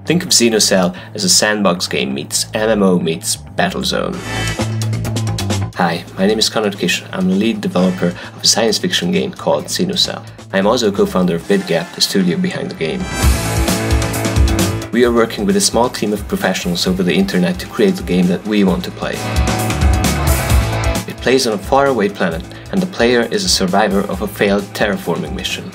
Think of Xenocell as a sandbox game meets MMO meets Battlezone. Hi, my name is Conrad Kish. I'm the lead developer of a science fiction game called Xenocell. I am also a co-founder of BidGap, the studio behind the game. We are working with a small team of professionals over the internet to create the game that we want to play. It plays on a faraway planet, and the player is a survivor of a failed terraforming mission.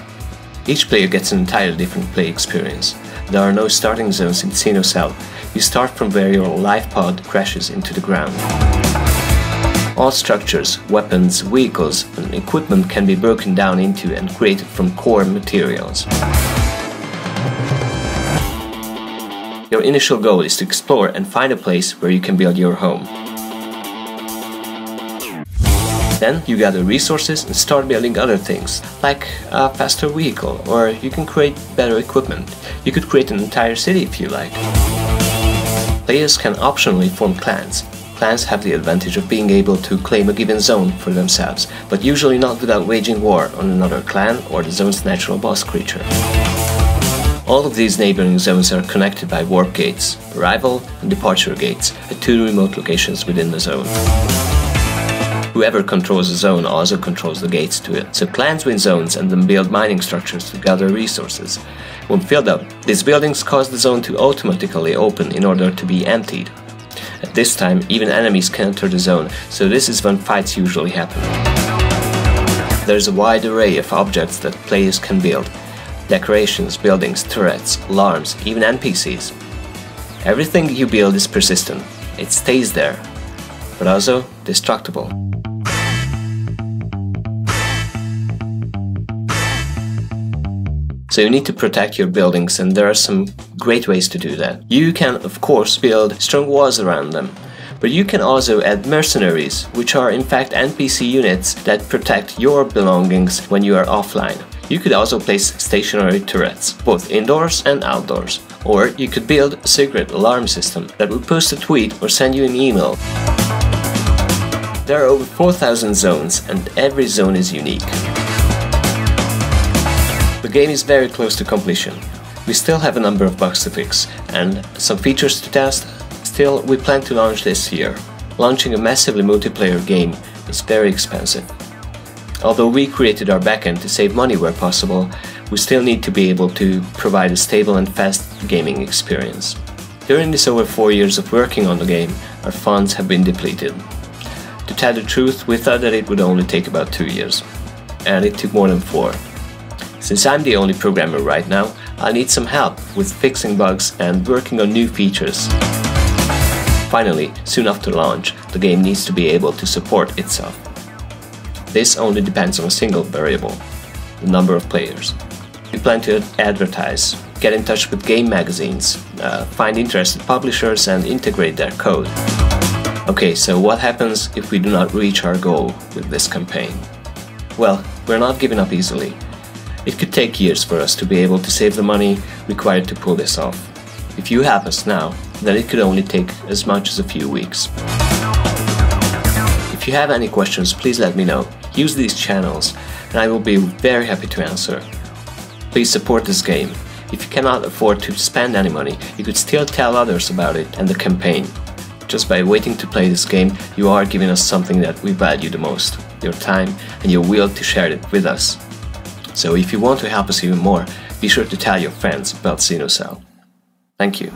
Each player gets an entirely different play experience. There are no starting zones in Xenocell. You start from where your life pod crashes into the ground. All structures, weapons, vehicles, and equipment can be broken down into and created from core materials. Your initial goal is to explore and find a place where you can build your home. Then you gather resources and start building other things, like a faster vehicle, or you can create better equipment. You could create an entire city if you like. Players can optionally form clans. Clans have the advantage of being able to claim a given zone for themselves, but usually not without waging war on another clan or the zone's natural boss creature. All of these neighboring zones are connected by warp gates, arrival and departure gates, at 2 remote locations within the zone. Whoever controls the zone also controls the gates to it, so clans win zones and then build mining structures to gather resources. When filled up, these buildings cause the zone to automatically open in order to be emptied. At this time, even enemies can enter the zone, so this is when fights usually happen. There's a wide array of objects that players can build. Decorations, buildings, turrets, alarms, even NPCs. Everything you build is persistent. It stays there, but also destructible. So you need to protect your buildings, and there are some great ways to do that. You can, of course, build strong walls around them, but you can also add mercenaries, which are in fact NPC units that protect your belongings when you are offline. You could also place stationary turrets, both indoors and outdoors. Or you could build a secret alarm system that will post a tweet or send you an email. There are over 4,000 zones, and every zone is unique. The game is very close to completion. We still have a number of bugs to fix and some features to test. Still, we plan to launch this year. Launching a massively multiplayer game is very expensive. Although we created our backend to save money where possible, we still need to be able to provide a stable and fast gaming experience. During this over 4 years of working on the game, our funds have been depleted. To tell the truth, we thought that it would only take about 2 years, and it took more than 4. Since I'm the only programmer right now, I need some help with fixing bugs and working on new features. Finally, soon after launch, the game needs to be able to support itself. This only depends on a single variable, the number of players. We plan to advertise, get in touch with game magazines, find interested publishers and integrate their code. Okay, so what happens if we do not reach our goal with this campaign? Well, we're not giving up easily. It could take years for us to be able to save the money required to pull this off. If you help us now, then it could only take as much as a few weeks. If you have any questions, please let me know. Use these channels, and I will be very happy to answer. Please support this game. If you cannot afford to spend any money, you could still tell others about it and the campaign. Just by waiting to play this game, you are giving us something that we value the most, your time and your will to share it with us. So if you want to help us even more, be sure to tell your friends about Xenocell. Thank you.